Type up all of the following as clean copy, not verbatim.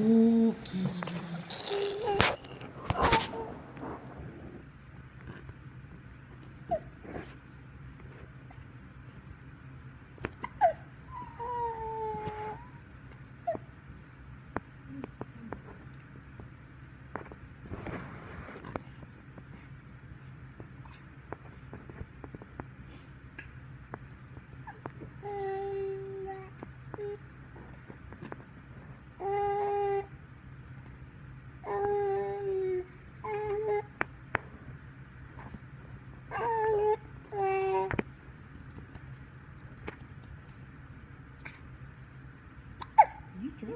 Cookie.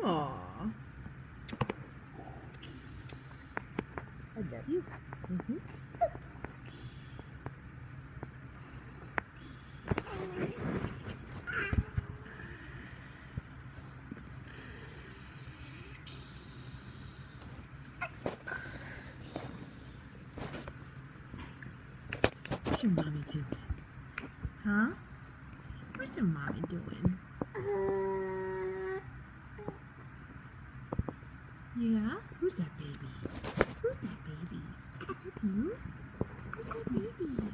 Aww. I love you. What's your mommy doing? Huh? What's your mommy doing? Yeah? Who's that baby? Who's that baby? Is that you? Who's that baby?